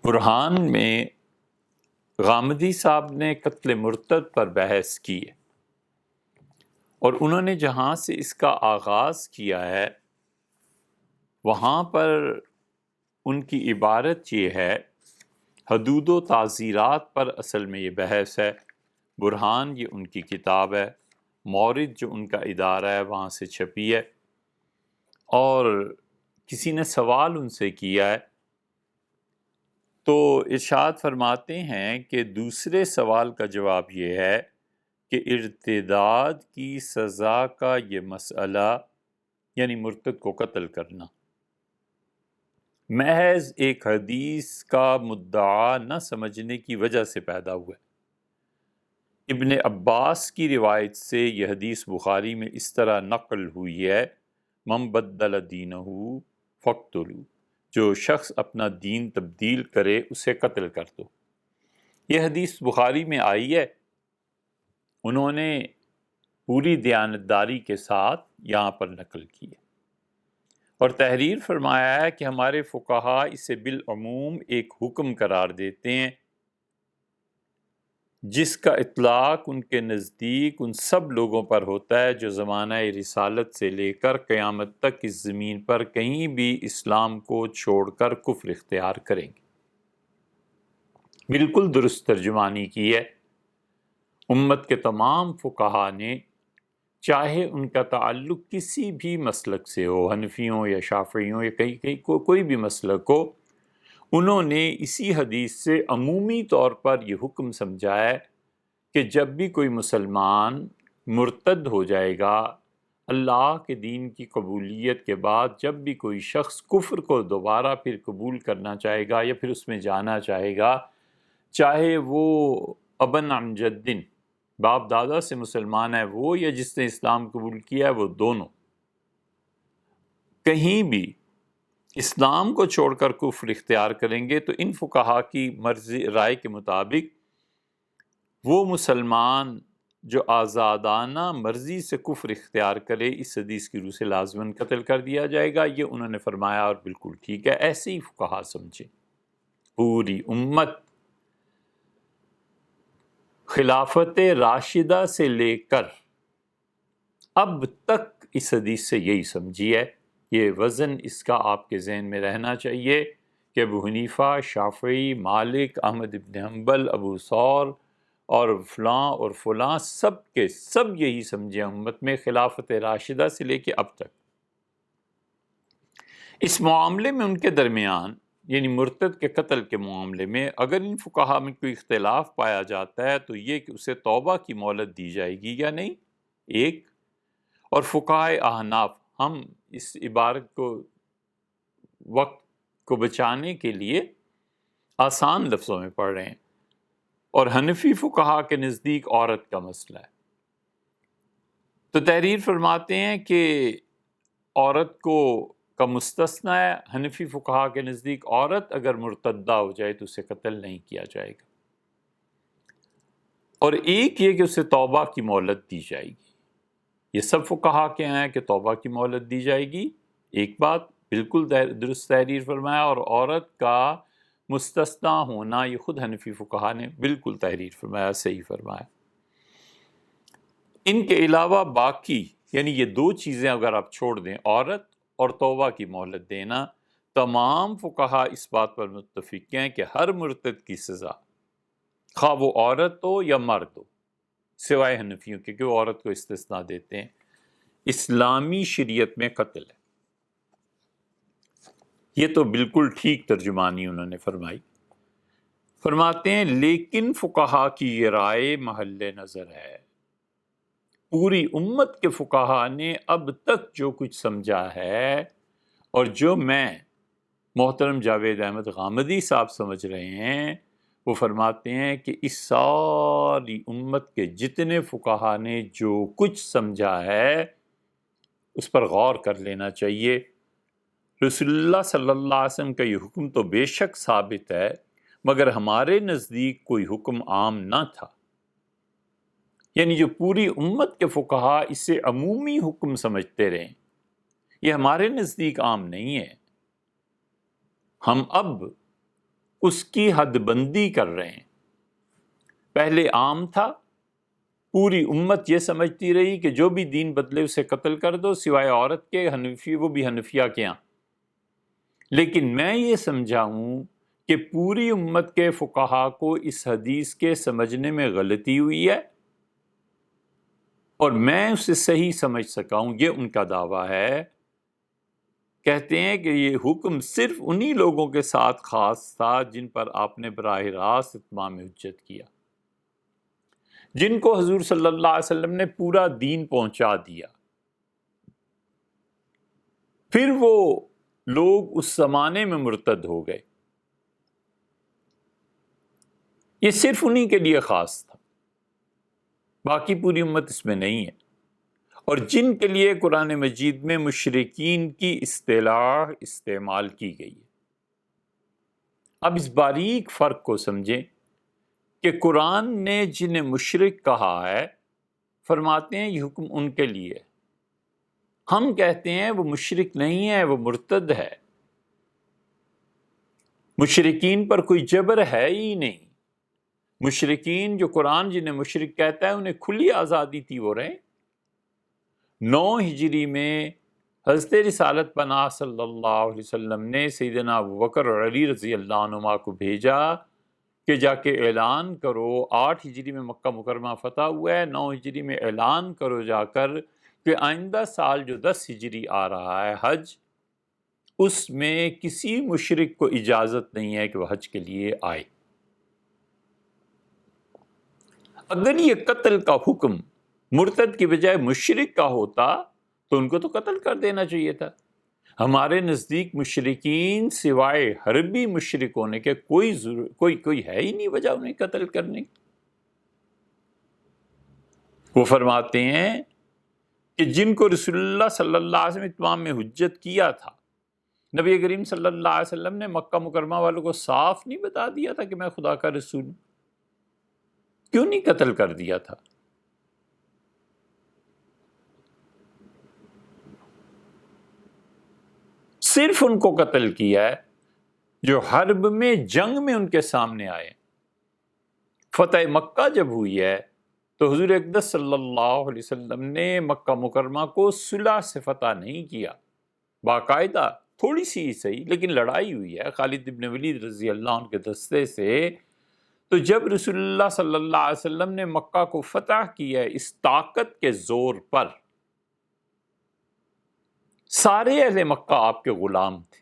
برہان میں غامدی صاحب نے قتل مرتد پر بحث کی ہے، اور انہوں نے جہاں سے اس کا آغاز کیا ہے وہاں پر ان کی عبارت یہ ہے، حدود و تعزیرات پر اصل میں یہ بحث ہے۔ برہان یہ ان کی کتاب ہے، مورد جو ان کا ادارہ ہے وہاں سے چھپی ہے، اور کسی نے سوال ان سے کیا ہے تو ارشاد فرماتے ہیں کہ دوسرے سوال کا جواب یہ ہے کہ ارتداد کی سزا کا یہ مسئلہ، یعنی مرتد کو قتل کرنا، محض ایک حدیث کا مدعا نہ سمجھنے کی وجہ سے پیدا ہوا ہے۔ ابن عباس کی روایت سے یہ حدیث بخاری میں اس طرح نقل ہوئی ہے، من بدل دینہ فاقتلوا، جو شخص اپنا دین تبدیل کرے اسے قتل کر دو۔ یہ حدیث بخاری میں آئی ہے، انہوں نے پوری دیانتداری کے ساتھ یہاں پر نقل کی ہے، اور تحریر فرمایا ہے کہ ہمارے فقہاء اسے بالعموم ایک حکم قرار دیتے ہیں جس کا اطلاق ان کے نزدیک ان سب لوگوں پر ہوتا ہے جو زمانہ رسالت سے لے کر قیامت تک اس زمین پر کہیں بھی اسلام کو چھوڑ کر کفر اختیار کریں گے۔ بالکل درست ترجمانی کی ہے۔ امت کے تمام فقہاء نے، چاہے ان کا تعلق کسی بھی مسلک سے ہو، حنفیوں یا شافعیوں یا کوئی بھی مسلک ہو، انہوں نے اسی حدیث سے عمومی طور پر یہ حکم سمجھا ہے کہ جب بھی کوئی مسلمان مرتد ہو جائے گا، اللہ کے دین کی قبولیت کے بعد جب بھی کوئی شخص کفر کو دوبارہ پھر قبول کرنا چاہے گا یا پھر اس میں جانا چاہے گا، چاہے وہ ابن عن جدن، باپ دادا سے مسلمان ہے وہ، یا جس نے اسلام قبول کیا ہے وہ، دونوں کہیں بھی اسلام کو چھوڑ کر کفر اختیار کریں گے تو ان فقہا کی مرضی رائے کے مطابق وہ مسلمان جو آزادانہ مرضی سے کفر اختیار کرے اس حدیث کی روح سے لازماً قتل کر دیا جائے گا۔ یہ انہوں نے فرمایا، اور بالکل ٹھیک ہے، ایسے ہی فقہا سمجھے۔ پوری امت خلافت راشدہ سے لے کر اب تک اس حدیث سے یہی سمجھی ہے۔ یہ وزن اس کا آپ کے ذہن میں رہنا چاہیے کہ ابو حنیفہ، شافعی، مالک، احمد بن حنبل، ابو ثور اور فلاں سب کے سب یہی سمجھے امت میں خلافت راشدہ سے لے کے اب تک۔ اس معاملے میں ان کے درمیان، یعنی مرتد کے قتل کے معاملے میں، اگر ان فقہا میں کوئی اختلاف پایا جاتا ہے تو یہ کہ اسے توبہ کی مہلت دی جائے گی یا نہیں، ایک۔ اور فقہائے احناف، ہم اس عبارت کو وقت کو بچانے کے لیے آسان لفظوں میں پڑھ رہے ہیں، اور حنفی فقہا کے نزدیک عورت کا مسئلہ ہے، تو تحریر فرماتے ہیں کہ عورت کا مستثنیٰ ہے۔ حنفی فقہا کے نزدیک عورت اگر مرتدہ ہو جائے تو اسے قتل نہیں کیا جائے گا، اور ایک یہ کہ اسے توبہ کی مہلت دی جائے گی۔ یہ سب فقہا کے ہیں کہ توبہ کی مہلت دی جائے گی، ایک بات بالکل درست تحریر فرمایا، اور عورت کا مستثنیٰ ہونا یہ خود حنفی فقہا نے بالکل تحریر فرمایا، صحیح فرمایا۔ ان کے علاوہ باقی، یعنی یہ دو چیزیں اگر آپ چھوڑ دیں، عورت اور توبہ کی مہلت دینا، تمام فقہا اس بات پر متفق ہیں کہ ہر مرتد کی سزا، خواہ وہ عورت ہو یا مرد ہو، سوائے حنفیوں کے کہ وہ عورت کو استثناء دیتے ہیں، اسلامی شریعت میں قتل ہے۔ یہ تو بالکل ٹھیک ترجمانی انہوں نے فرمائی۔ فرماتے ہیں لیکن فقہا کی یہ رائے محل نظر ہے، پوری امت کے فقہا نے اب تک جو کچھ سمجھا ہے اور جو میں محترم جاوید احمد غامدی صاحب سمجھ رہے ہیں، وہ فرماتے ہیں کہ اس ساری امت کے جتنے فقہا نے جو کچھ سمجھا ہے اس پر غور کر لینا چاہیے۔ رسول اللہ صلی اللہ علیہ وسلم کا یہ حکم تو بے شک ثابت ہے، مگر ہمارے نزدیک کوئی حکم عام نہ تھا، یعنی جو پوری امت کے فقہا اسے عمومی حکم سمجھتے رہے، یہ ہمارے نزدیک عام نہیں ہے۔ ہم اب اس کی حد بندی کر رہے ہیں۔ پہلے عام تھا، پوری امت یہ سمجھتی رہی کہ جو بھی دین بدلے اسے قتل کر دو سوائے عورت کے، حنفی وہ بھی حنفیہ کے ہاں۔ لیکن میں یہ سمجھا ہوں کہ پوری امت کے فقہا کو اس حدیث کے سمجھنے میں غلطی ہوئی ہے، اور میں اسے صحیح سمجھ سکا ہوں، یہ ان کا دعویٰ ہے۔ کہتے ہیں کہ یہ حکم صرف انہی لوگوں کے ساتھ خاص تھا جن پر آپ نے براہ راست اتمام حجت کیا، جن کو حضور صلی اللہ علیہ وسلم نے پورا دین پہنچا دیا۔ پھر وہ لوگ اس زمانے میں مرتد ہو گئے، یہ صرف انہی کے لیے خاص تھا، باقی پوری امت اس میں نہیں ہے۔ اور جن کے لیے قرآن مجید میں مشرکین کی اصطلاح استعمال کی گئی ہے۔ اب اس باریک فرق کو سمجھیں کہ قرآن نے جنہیں مشرک کہا ہے، فرماتے ہیں یہ حکم ان کے لیے ہے۔ ہم کہتے ہیں وہ مشرک نہیں ہے، وہ مرتد ہے۔ مشرکین پر کوئی جبر ہے ہی نہیں۔ مشرکین جو قرآن جنہیں مشرک کہتا ہے انہیں کھلی آزادی تھی، وہ رہیں۔ 9 ہجری میں حضرت رسالت پناہ صلی اللہ علیہ وسلم نے سیدنا ابوبکر اور علی رضی اللہ عنہما کو بھیجا کہ جا کے اعلان کرو، 8 ہجری میں مکہ مکرمہ فتح ہوا ہے، 9 ہجری میں اعلان کرو جا کر کہ آئندہ سال جو 10 ہجری آ رہا ہے حج، اس میں کسی مشرک کو اجازت نہیں ہے کہ وہ حج کے لیے آئے۔ اگر یہ قتل کا حکم مرتد کی بجائے مشرک کا ہوتا تو ان کو تو قتل کر دینا چاہیے تھا۔ ہمارے نزدیک مشرکین سوائے حربی مشرک ہونے کے کوئی ہے ہی نہیں وجہ انہیں قتل کرنے کی۔ وہ فرماتے ہیں کہ جن کو رسول اللہ صلی اللہ علیہ وسلم اتمام میں حجت کیا تھا، نبی کریم صلی اللہ علیہ وسلم نے مکہ مکرمہ والوں کو صاف نہیں بتا دیا تھا کہ میں خدا کا رسول ہوں؟ کیوں نہیں قتل کر دیا تھا؟ صرف ان کو قتل کیا ہے جو حرب میں، جنگ میں ان کے سامنے آئے۔ فتح مکہ جب ہوئی ہے تو حضور اقدس صلی اللہ علیہ وسلم نے مکہ مکرمہ کو صلح سے فتح نہیں کیا، باقاعدہ تھوڑی سی ہی صحیح لیکن لڑائی ہوئی ہے خالد بن ولید رضی اللہ عنہ کے دستے سے۔ تو جب رسول اللہ صلی اللہ علیہ وسلم نے مکہ کو فتح کیا ہے اس طاقت کے زور پر، سارے اہل مکہ آپ کے غلام تھے۔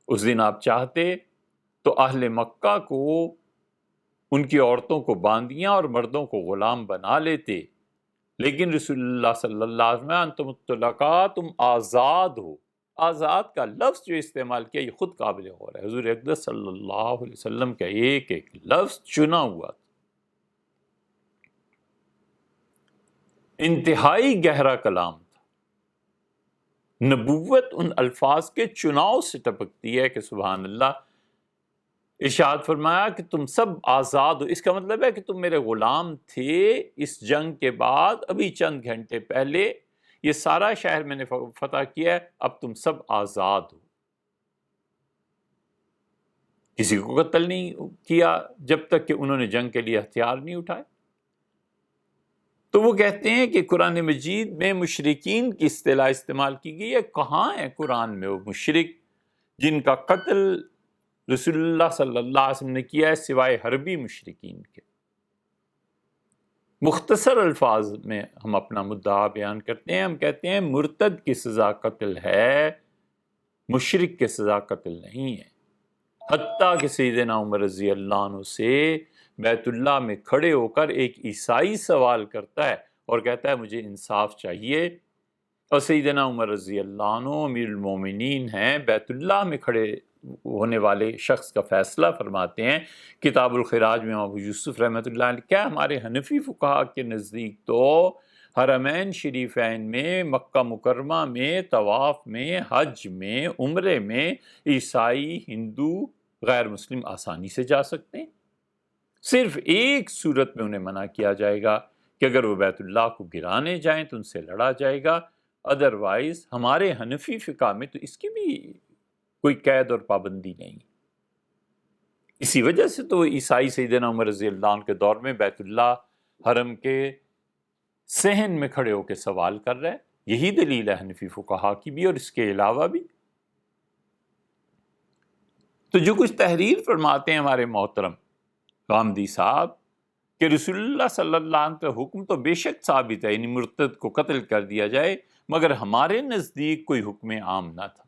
اس دن آپ چاہتے تو اہل مکہ کو، ان کی عورتوں کو باندیاں اور مردوں کو غلام بنا لیتے، لیکن رسول اللہ صلی اللہ علیہ وسلم انتم الطلقاء، تم آزاد ہو۔ آزاد کا لفظ جو استعمال کیا یہ خود قابل غور ہے۔ حضور اقدس صلی اللہ علیہ وسلم کا ایک ایک لفظ چنا ہوا تھا، انتہائی گہرا کلام تھا۔ نبوت ان الفاظ کے چناؤ سے ٹپکتی ہے کہ سبحان اللہ۔ ارشاد فرمایا کہ تم سب آزاد ہو، اس کا مطلب ہے کہ تم میرے غلام تھے، اس جنگ کے بعد ابھی چند گھنٹے پہلے یہ سارا شہر میں نے فتح کیا ہے، اب تم سب آزاد ہو۔ کسی کو قتل نہیں کیا جب تک کہ انہوں نے جنگ کے لیے ہتھیار نہیں اٹھائے۔ تو وہ کہتے ہیں کہ قرآن مجید میں مشرکین کی اصطلاح استعمال کی گئی ہے۔ کہاں ہے قرآن میں وہ مشرک جن کا قتل رسول اللہ صلی اللہ علیہ وسلم نے کیا ہے سوائے حربی مشرکین کے؟ مختصر الفاظ میں ہم اپنا مدعا بیان کرتے ہیں، ہم کہتے ہیں مرتد کی سزا قتل ہے، مشرک کی سزا قتل نہیں ہے۔ حتیٰ کہ سیدنا عمر رضی اللہ عنہ سے بیت اللہ میں کھڑے ہو کر ایک عیسائی سوال کرتا ہے اور کہتا ہے مجھے انصاف چاہیے، اور سیدنا عمر رضی اللہ عنہ امیر المومنین ہیں، بیت اللہ میں کھڑے ہونے والے شخص کا فیصلہ فرماتے ہیں۔ کتاب الخراج میں ابو یوسف رحمۃ اللہ علیہ، کیا ہمارے حنفی فقہا کے نزدیک تو حرمین شریفین میں، مکہ مکرمہ میں، طواف میں، حج میں، عمرے میں عیسائی، ہندو، غیر مسلم آسانی سے جا سکتے ہیں۔ صرف ایک صورت میں انہیں منع کیا جائے گا کہ اگر وہ بیت اللہ کو گرانے جائیں تو ان سے لڑا جائے گا، ادروائز ہمارے حنفی فقہ میں تو اس کی بھی کوئی قید اور پابندی نہیں۔ اسی وجہ سے تو عیسائی سیدنا عمر رضی اللہ عنہ کے دور میں بیت اللہ حرم کے صحن میں کھڑے ہو کے سوال کر رہے، یہی دلیل ہے حنفی فقہا کی بھی اور اس کے علاوہ بھی۔ تو جو کچھ تحریر فرماتے ہیں ہمارے محترم غامدی صاحب کہ رسول اللہ صلی اللہ علیہ وسلم کا حکم تو بے شک ثابت ہے، یعنی مرتد کو قتل کر دیا جائے، مگر ہمارے نزدیک کوئی حکم عام نہ تھا۔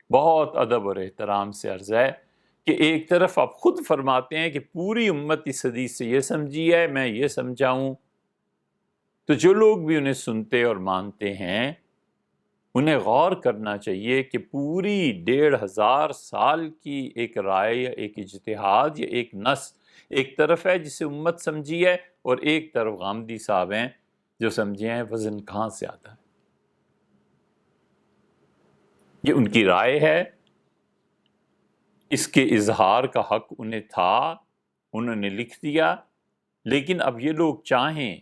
بہت ادب اور احترام سے عرض ہے کہ ایک طرف آپ خود فرماتے ہیں کہ پوری امت اس حدیث سے یہ سمجھی ہے، میں یہ سمجھاؤں، تو جو لوگ بھی انہیں سنتے اور مانتے ہیں انہیں غور کرنا چاہیے کہ پوری 1500 سال کی ایک رائے یا ایک اجتہاد یا ایک نص ایک طرف ہے جسے امت سمجھی ہے، اور ایک طرف غامدی صاحب ہیں جو سمجھے ہیں، وزن کہاں سے آتا ہے؟ یہ ان کی رائے ہے، اس کے اظہار کا حق انہیں تھا، انہوں نے لکھ دیا، لیکن اب یہ لوگ چاہیں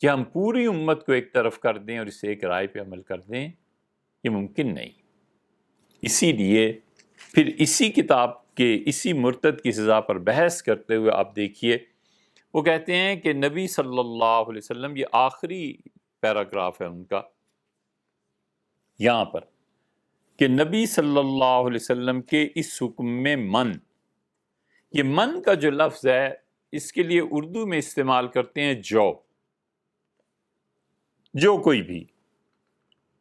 کہ ہم پوری امت کو ایک طرف کر دیں اور اسے ایک رائے پہ عمل کر دیں، یہ ممکن نہیں۔ اسی لیے پھر اسی کتاب کے اسی مرتد کی سزا پر بحث کرتے ہوئے آپ دیکھیے، وہ کہتے ہیں کہ نبی صلی اللہ علیہ وسلم، یہ آخری پیراگراف ہے ان کا یہاں پر، کہ نبی صلی اللہ علیہ وسلم کے اس حکم میں یہ من کا جو لفظ ہے اس کے لیے اردو میں استعمال کرتے ہیں جو کوئی بھی،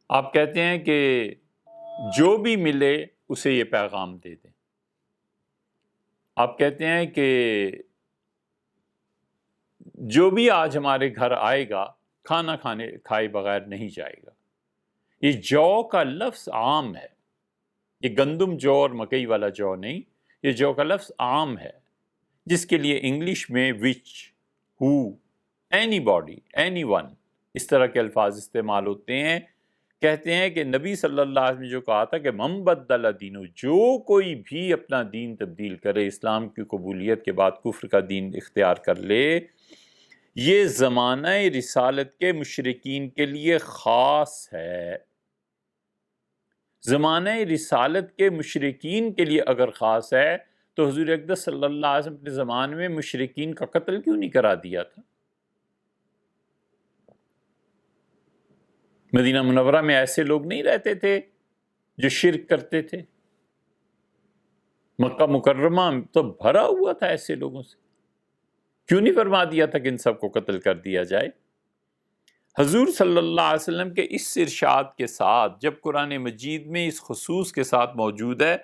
آپ کہتے ہیں کہ جو بھی ملے اسے یہ پیغام دے دیں، آپ کہتے ہیں کہ جو بھی آج ہمارے گھر آئے گا کھانا کھائے بغیر نہیں جائے گا۔ یہ جو کا لفظ عام ہے، یہ گندم جو اور مکئی والا جو نہیں، یہ جو کا لفظ عام ہے، جس کے لیے انگلش میں وچ، ہو، اینی باڈی، اینی ون، اس طرح کے الفاظ استعمال ہوتے ہیں۔ کہتے ہیں کہ نبی صلی اللہ علیہ وسلم نے جو کہا تھا کہ من بدل دینو، جو کوئی بھی اپنا دین تبدیل کرے، اسلام کی قبولیت کے بعد کفر کا دین اختیار کر لے، یہ زمانہ رسالت کے مشرکین کے لیے خاص ہے۔ زمانہ رسالت کے مشرکین کے لیے اگر خاص ہے تو حضور اقدس صلی اللہ علیہ وسلم اپنے زمانے میں مشرکین کا قتل کیوں نہیں کرا دیا تھا؟ مدینہ منورہ میں ایسے لوگ نہیں رہتے تھے جو شرک کرتے تھے؟ مکہ مکرمہ تو بھرا ہوا تھا ایسے لوگوں سے، کیوں نہیں فرما دیا تھا کہ ان سب کو قتل کر دیا جائے؟ حضور صلی اللہ علیہ وسلم کے اس ارشاد کے ساتھ جب قرآن مجید میں اس خصوص کے ساتھ موجود ہے،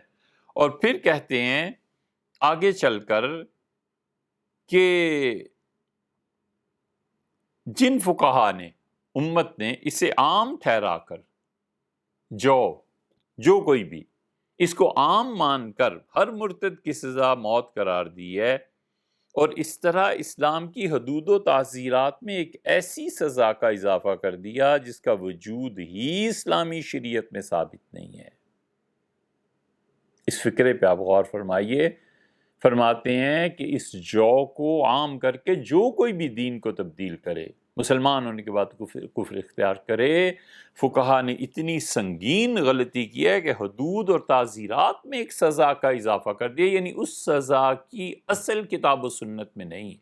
اور پھر کہتے ہیں آگے چل کر کہ جن فقہا نے، امت نے اسے عام ٹھہرا کر جو کوئی بھی اس کو عام مان کر ہر مرتد کی سزا موت قرار دی ہے، اور اس طرح اسلام کی حدود و تعزیرات میں ایک ایسی سزا کا اضافہ کر دیا جس کا وجود ہی اسلامی شریعت میں ثابت نہیں ہے۔ اس فکرے پہ آپ غور فرمائیے۔ فرماتے ہیں کہ اس جو کو عام کر کے جو کوئی بھی دین کو تبدیل کرے، مسلمان ہونے کے بعد کفر اختیار کرے، فقہا نے اتنی سنگین غلطی کی ہے کہ حدود اور تعزیرات میں ایک سزا کا اضافہ کر دیا، یعنی اس سزا کی اصل کتاب و سنت میں نہیں۔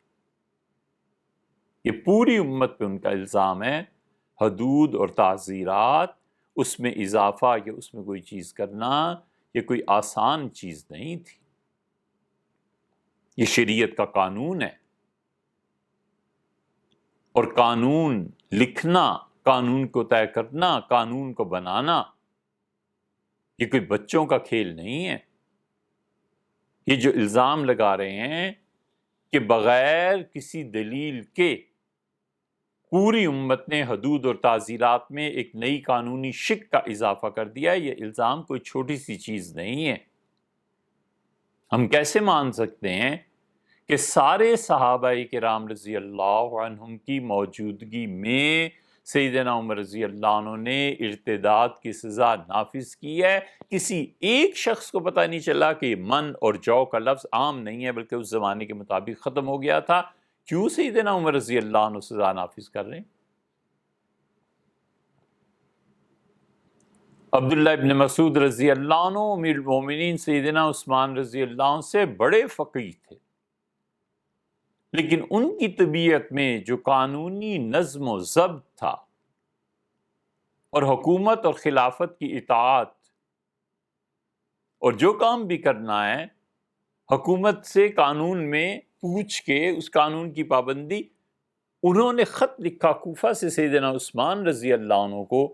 یہ پوری امت پہ ان کا الزام ہے، حدود اور تعزیرات، اس میں اضافہ یا اس میں کوئی چیز کرنا یہ کوئی آسان چیز نہیں تھی، یہ شریعت کا قانون ہے، اور قانون لکھنا، قانون کو طے کرنا، قانون کو بنانا یہ کوئی بچوں کا کھیل نہیں ہے۔ یہ جو الزام لگا رہے ہیں کہ بغیر کسی دلیل کے پوری امت نے حدود اور تعزیرات میں ایک نئی قانونی شک کا اضافہ کر دیا، یہ الزام کوئی چھوٹی سی چیز نہیں ہے۔ ہم کیسے مان سکتے ہیں کہ سارے صحابہ کرام رضی اللہ عنہم کی موجودگی میں سیدنا عمر رضی اللہ عنہ نے ارتداد کی سزا نافذ کی ہے؟ کسی ایک شخص کو پتہ نہیں چلا کہ من اور جو کا لفظ عام نہیں ہے بلکہ اس زمانے کے مطابق ختم ہو گیا تھا؟ کیوں سیدنا عمر رضی اللہ عنہ سزا نافذ کر رہے ہیں؟ عبداللہ ابن مسعود رضی اللہ عنہ امیر المومنین سیدنا عثمان رضی اللہ عنہ سے بڑے فقیہ تھے، لیکن ان کی طبیعت میں جو قانونی نظم و ضبط تھا اور حکومت اور خلافت کی اطاعت، اور جو کام بھی کرنا ہے حکومت سے قانون میں پوچھ کے اس قانون کی پابندی، انہوں نے خط لکھا کوفہ سے سیدنا عثمان رضی اللہ عنہ کو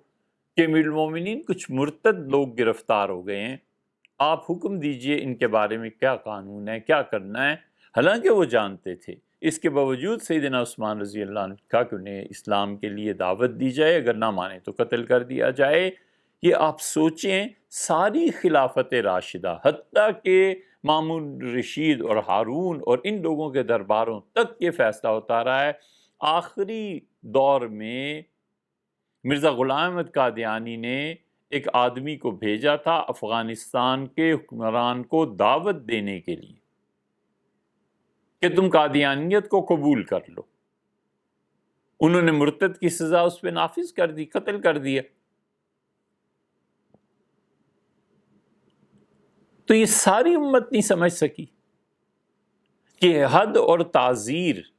کہ امیر المومنین کچھ مرتد لوگ گرفتار ہو گئے ہیں، آپ حکم دیجئے ان کے بارے میں کیا قانون ہے، کیا کرنا ہے۔ حالانکہ وہ جانتے تھے، اس کے باوجود سیدنا عثمان رضی اللہ عنہ نے کہا کہ انہیں اسلام کے لیے دعوت دی جائے، اگر نہ مانے تو قتل کر دیا جائے۔ یہ آپ سوچیں، ساری خلافت راشدہ حتیٰ کہ مامون رشید اور ہارون اور ان لوگوں کے درباروں تک یہ فیصلہ ہوتا رہا ہے۔ آخری دور میں مرزا غلام احمد قادیانی نے ایک آدمی کو بھیجا تھا افغانستان کے حکمران کو دعوت دینے کے لیے کہ تم قادیانیت کو قبول کر لو۔ انہوں نے مرتد کی سزا اس پہ نافذ کر دی، قتل کر دیا۔ تو یہ ساری امت نہیں سمجھ سکی کہ حد اور تعزیر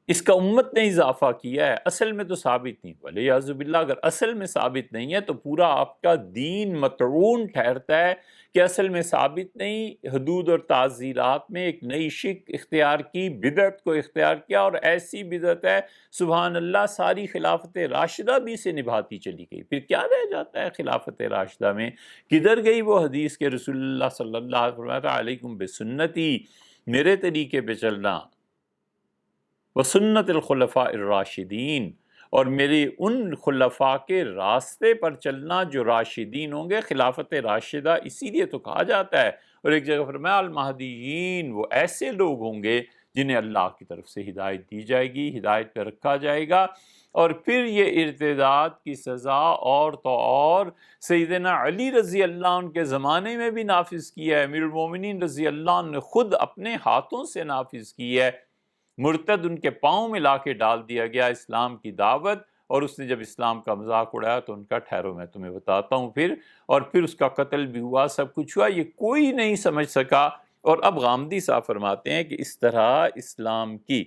اس کا امت نے اضافہ کیا ہے، اصل میں تو ثابت نہیں۔ ولیعوذ باللہ، اگر اصل میں ثابت نہیں ہے تو پورا آپ کا دین مطعون ٹھہرتا ہے کہ اصل میں ثابت نہیں۔ حدود اور تعزیرات میں ایک نئی شک اختیار کی، بدعت کو اختیار کیا، اور ایسی بدعت ہے سبحان اللہ ساری خلافت راشدہ بھی سے نبھاتی چلی گئی۔ پھر کیا رہ جاتا ہے خلافت راشدہ میں؟ کدھر گئی وہ حدیث کے رسول اللہ صلی اللہ علیہ وسلم فرمایا علیکم بسنتی، میرے طریقے پہ چلنا، وسنت الخلفاء الراشدین، اور میری ان خلفاء کے راستے پر چلنا جو راشدین ہوں گے۔ خلافت راشدہ اسی لیے تو کہا جاتا ہے، اور ایک جگہ فرمایا المہدیین، وہ ایسے لوگ ہوں گے جنہیں اللہ کی طرف سے ہدایت دی جائے گی، ہدایت پہ رکھا جائے گا۔ اور پھر یہ ارتداد کی سزا اور تو اور سیدنا علی رضی اللہ عنہ کے زمانے میں بھی نافذ کیا ہے، امیر المومنین رضی اللہ عنہ نے خود اپنے ہاتھوں سے نافذ کی ہے۔ مرتد ان کے پاؤں میں لا کے ڈال دیا گیا اسلام کی دعوت، اور اس نے جب اسلام کا مذاق اڑایا تو ان کا ٹھہرو میں تمہیں بتاتا ہوں اور پھر اس کا قتل بھی ہوا، سب کچھ ہوا، یہ کوئی نہیں سمجھ سکا۔ اور اب غامدی صاحب فرماتے ہیں کہ اس طرح اسلام کی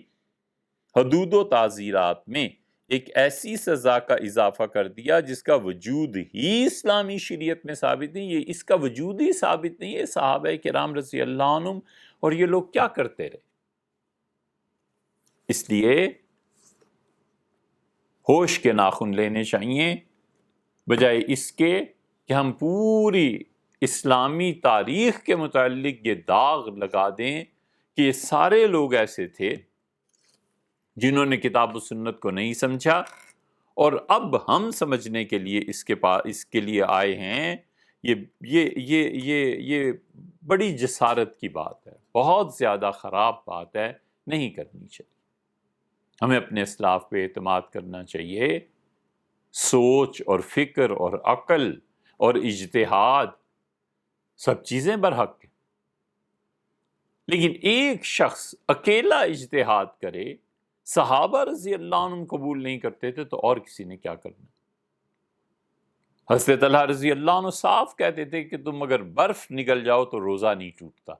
حدود و تعزیرات میں ایک ایسی سزا کا اضافہ کر دیا جس کا وجود ہی اسلامی شریعت میں ثابت نہیں، یہ اس کا وجود ہی ثابت نہیں ہے۔ صحابہ کرام رضی اللہ عنہم اور یہ لوگ کیا کرتے رہے؟ اس لیے ہوش کے ناخن لینے چاہیے، بجائے اس کے کہ ہم پوری اسلامی تاریخ کے متعلق یہ داغ لگا دیں کہ یہ سارے لوگ ایسے تھے جنہوں نے کتاب و سنت کو نہیں سمجھا، اور اب ہم سمجھنے کے لیے اس کے لیے آئے ہیں۔ یہ بڑی جسارت کی بات ہے، بہت زیادہ خراب بات ہے، نہیں کرنی چاہیے۔ ہمیں اپنے اسلاف پہ اعتماد کرنا چاہیے۔ سوچ اور فکر اور عقل اور اجتہاد سب چیزیں برحق ہیں، لیکن ایک شخص اکیلا اجتہاد کرے، صحابہ رضی اللہ عنہم قبول نہیں کرتے تھے تو اور کسی نے کیا کرنا؟ حضرت طلحہ رضی اللہ عنہ صاف کہتے تھے کہ تم اگر برف نگل جاؤ تو روزہ نہیں ٹوٹتا۔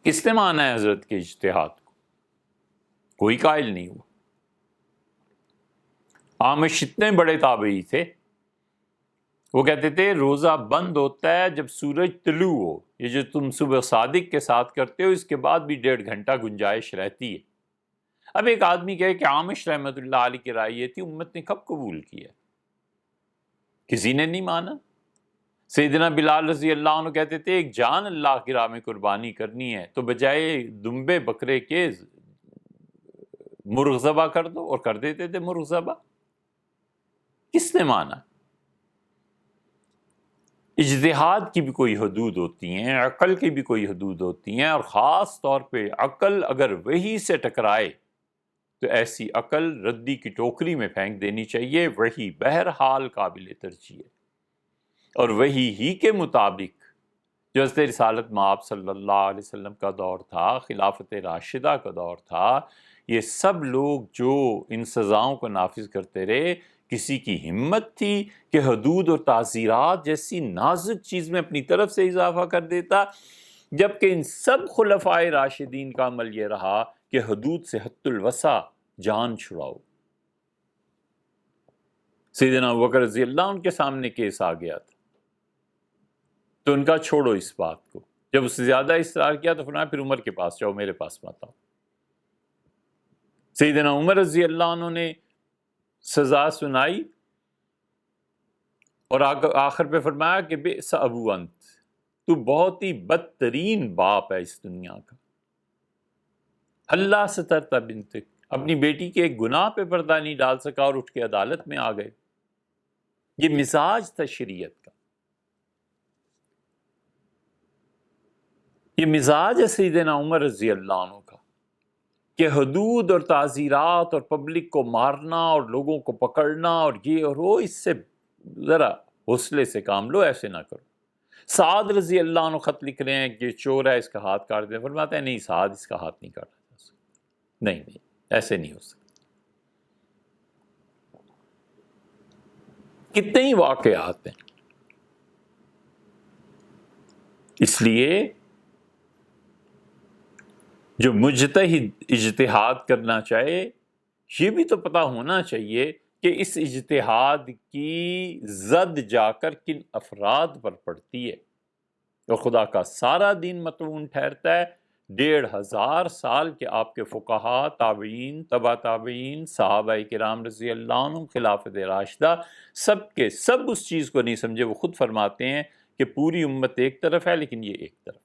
کس نے مانا ہے حضرت کے اجتہاد کو؟ کوئی قائل نہیں ہوا۔ عامش اتنے بڑے تابعی تھے، وہ کہتے تھے روزہ بند ہوتا ہے جب سورج طلوع ہو، یہ جو تم صبح صادق کے ساتھ کرتے ہو اس کے بعد بھی 1.5 گھنٹہ گنجائش رہتی ہے۔ اب ایک آدمی کہے کہ عامش رحمۃ اللہ علیہ کی رائے یہ تھی، امت نے کب قبول کیا؟ کسی نے نہیں مانا۔ سیدنا بلال رضی اللہ عنہ کہتے تھے ایک جان اللہ کی راہ میں قربانی کرنی ہے تو بجائے دمبے بکرے کے مرغ ذبح کر دو، اور کر دیتے تھے مرغ ذبح۔ کس نے مانا؟ اجتہاد کی بھی کوئی حدود ہوتی ہیں، عقل کی بھی کوئی حدود ہوتی ہیں، اور خاص طور پہ عقل اگر وحی سے ٹکرائے تو ایسی عقل ردی کی ٹوکری میں پھینک دینی چاہیے۔ وحی بہرحال قابل ترجیح ہے، اور وحی ہی کے مطابق جو حضرت رسالت مآب صلی اللہ علیہ وسلم کا دور تھا، خلافت راشدہ کا دور تھا، یہ سب لوگ جو ان سزاؤں کو نافذ کرتے رہے، کسی کی ہمت تھی کہ حدود اور تعزیرات جیسی نازک چیز میں اپنی طرف سے اضافہ کر دیتا، جبکہ ان سب خلفائے راشدین کا عمل یہ رہا کہ حدود سے حد الوسع جان چھڑاؤ۔ سیدنا ابوبکر رضی اللہ عنہ کے سامنے کیس آ گیا تھا تو ان کا چھوڑو اس بات کو، جب اس سے زیادہ اصرار کیا تو فرمایا پھر عمر کے پاس جاؤ، میرے پاس مت آؤ۔ سیدنا عمر رضی اللہ عنہ نے سزا سنائی اور آخر پہ فرمایا کہ بئس ابو انت، تو بہت ہی بدترین باپ ہے اس دنیا کا، اللہ سترت بنتک، اپنی بیٹی کے ایک گناہ پہ پردہ نہیں ڈال سکا اور اٹھ کے عدالت میں آ گئے۔ یہ مزاج تھا شریعت کا، یہ مزاج ہے سیدنا عمر رضی اللہ عنہ کا کہ حدود اور تعزیرات اور پبلک کو مارنا اور لوگوں کو پکڑنا اور یہ اور وہ، اس سے ذرا حوصلے سے کام لو، ایسے نہ کرو۔ سعد رضی اللہ عنہ خط لکھ رہے ہیں کہ یہ چور ہے، اس کا ہاتھ کاٹ دیں، فرماتے ہیں نہیں سعد، اس کا ہاتھ نہیں کاٹا جا سکتا، نہیں ایسے نہیں ہو سکتا۔ کتنے ہی واقعات ہیں۔ اس لیے جو مجتہد اجتہاد کرنا چاہے، یہ بھی تو پتہ ہونا چاہیے کہ اس اجتہاد کی زد جا کر کن افراد پر پڑتی ہے، اور خدا کا سارا دین مطعون ٹھہرتا ہے 1500 سال کے آپ کے فقہا، تابعین، تبع تابعین، صحابہ کرام رضی اللہ عنہ، خلافت راشدہ، سب کے سب اس چیز کو نہیں سمجھے۔ وہ خود فرماتے ہیں کہ پوری امت ایک طرف ہے لیکن یہ ایک طرف